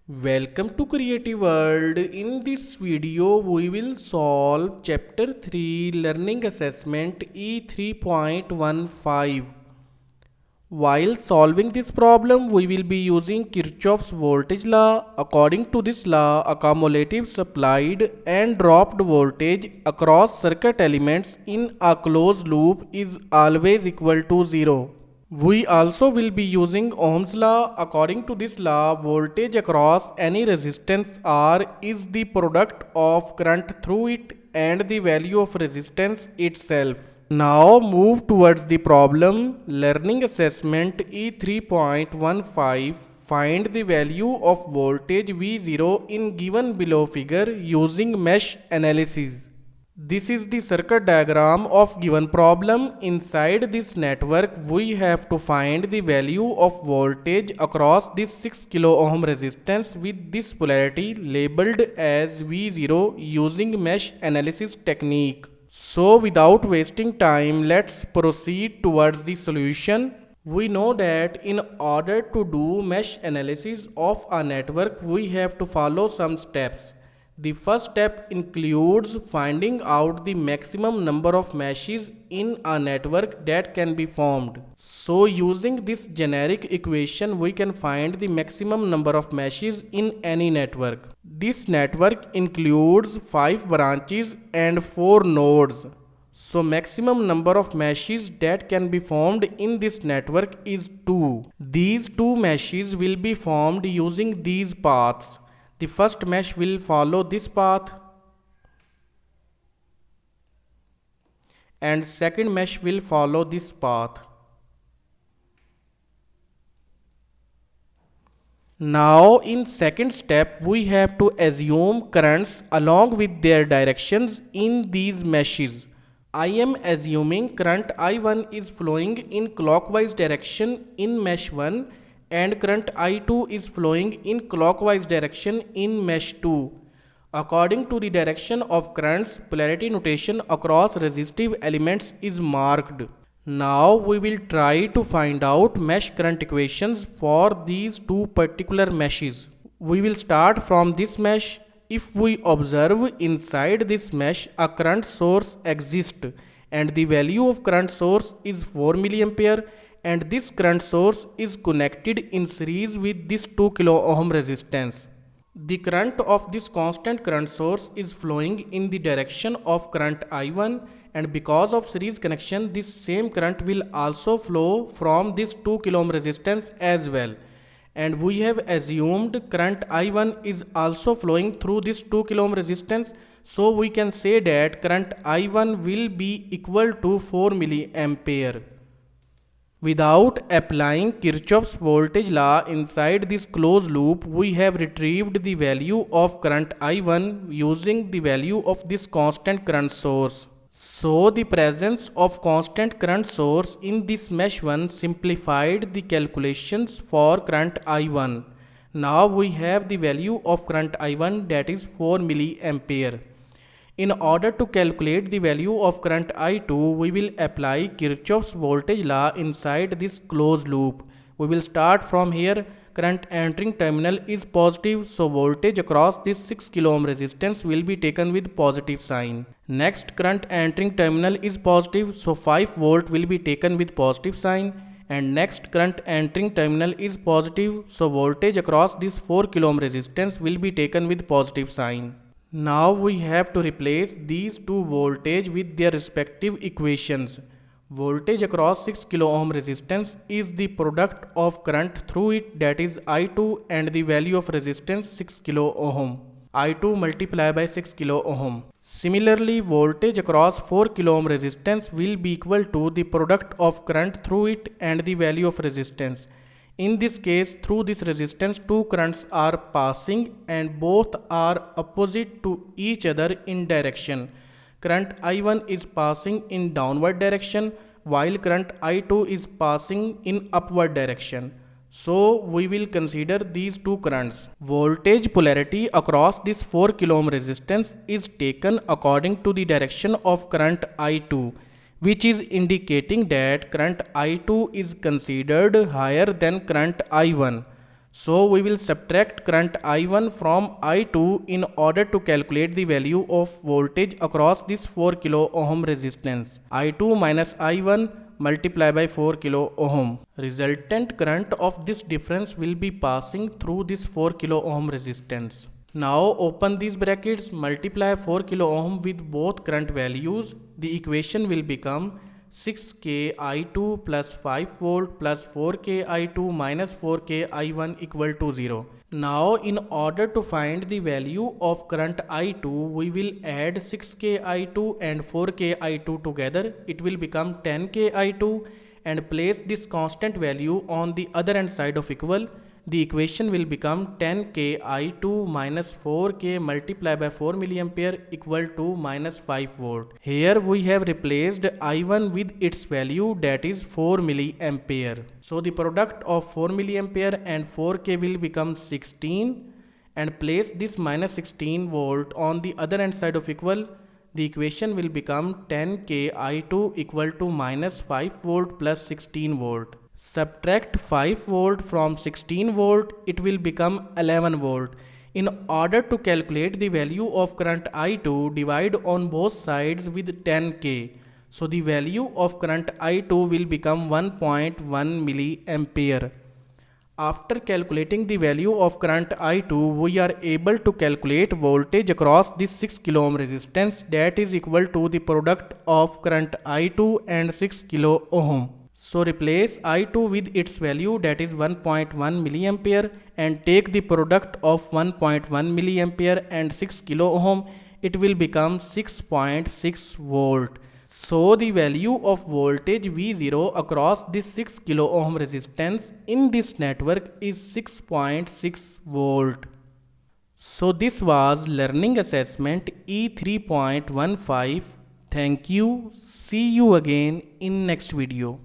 Welcome to Creative World. In this video, we will solve Chapter 3 Learning Assessment E3.15. While solving this problem, we will be using Kirchoff's voltage law. According to this law, a cumulative supplied and dropped voltage across circuit elements in a closed loop is always equal to 0. We also will be using Ohm's law. According to this law, voltage across any resistance R is the product of current through it and the value of resistance itself. Now move towards the problem. Learning assessment E3.15. Find the value of voltage V0 in given below figure using mesh analysis. This is the circuit diagram of given problem. Inside this network, we have to find the value of voltage across this 6 kilo ohm resistance with this polarity labeled as V0 using mesh analysis technique. So without wasting time, let's proceed towards the solution. We know that in order to do mesh analysis of a network, we have to follow some steps. The first step includes finding out the maximum number of meshes in a network that can be formed. So using this generic equation, we can find the maximum number of meshes in any network. This network includes 5 branches and 4 nodes. So maximum number of meshes that can be formed in this network is 2. These 2 meshes will be formed using these paths. The first mesh will follow this path and second mesh will follow this path. Now in second step, we have to assume currents along with their directions in these meshes. I am assuming current I1 is flowing in clockwise direction in mesh 1 and current I2 is flowing in clockwise direction in mesh 2. According to the direction of currents, polarity notation across resistive elements is marked. Now we will try to find out mesh current equations for these two particular meshes. We will start from this mesh. If we observe inside this mesh, a current source exists and the value of current source is 4 milliampere. And this current source is connected in series with this 2 kilo ohm resistance. The current of this constant current source is flowing in the direction of current I1, and because of series connection, this same current will also flow from this 2 kilo ohm resistance as well. And we have assumed current I1 is also flowing through this 2 kilo ohm resistance, so we can say that current I1 will be equal to 4 milliampere. Without applying Kirchoff's voltage law inside this closed loop, we have retrieved the value of current I1 using the value of this constant current source. So the presence of constant current source in this mesh 1 simplified the calculations for current I1. Now we have the value of current I1, that is 4 milliampere. In order to calculate the value of current I2, we will apply Kirchoff's voltage law inside this closed loop. We will start from here. Current entering terminal is positive, so voltage across this 6 kilo ohm resistance will be taken with positive sign. Next, current entering terminal is positive, so 5 volt will be taken with positive sign. And next, current entering terminal is positive, so voltage across this 4 kilo ohm resistance will be taken with positive sign. Now we have to replace these two voltage with their respective equations. Voltage across 6 kilo ohm resistance is the product of current through it, that is I2, and the value of resistance 6 kilo ohm. I2 multiplied by 6 kilo ohm. Similarly, voltage across 4 kilo ohm resistance will be equal to the product of current through it and the value of resistance. In this case, through this resistance, two currents are passing and both are opposite to each other in direction. Current I1 is passing in downward direction while current I2 is passing in upward direction. So we will consider these two currents. Voltage polarity across this 4 kilo ohm resistance is taken according to the direction of current I2, which is indicating that current I2 is considered higher than current I1. So we will subtract current I1 from I2 in order to calculate the value of voltage across this 4 kilo ohm resistance. I2 minus I1 multiply by 4 kilo ohm. Resultant current of this difference will be passing through this 4 kilo ohm resistance. Now open these brackets, multiply 4 kilo ohm with both current values. The equation will become 6k I2 plus 5 volt plus 4k I2 minus 4k I1 equal to 0. Now in order to find the value of current I2, we will add 6k I2 and 4k I2 together. It will become 10k I2 and place this constant value on the other hand side of equal. The equation will become 10k I2 minus 4k multiplied by 4 milliampere equal to minus 5 volt. Here we have replaced I1 with its value, that is 4 milliampere. So the product of 4 milliampere and 4k will become 16, and place this minus 16 volt on the other hand side of equal. The equation will become 10k I2 equal to minus 5 volt plus 16 volt. Subtract 5 volt from 16 volt, it will become 11 volt. In order to calculate the value of current I2, divide on both sides with 10k. So the value of current I2 will become 1.1 milliampere. After calculating the value of current I2, we are able to calculate voltage across this 6 kilo ohm resistance, that is equal to the product of current I2 and 6 kilo ohm. So replace I2 with its value, that is 1.1 milliampere, and take the product of 1.1 milliampere and 6 kilo ohm. It will become 6.6 volt. So the value of voltage V0 across this 6 kilo ohm resistance in this network is 6.6 volt. So this was learning assessment E3.15. Thank you. See you again in next video.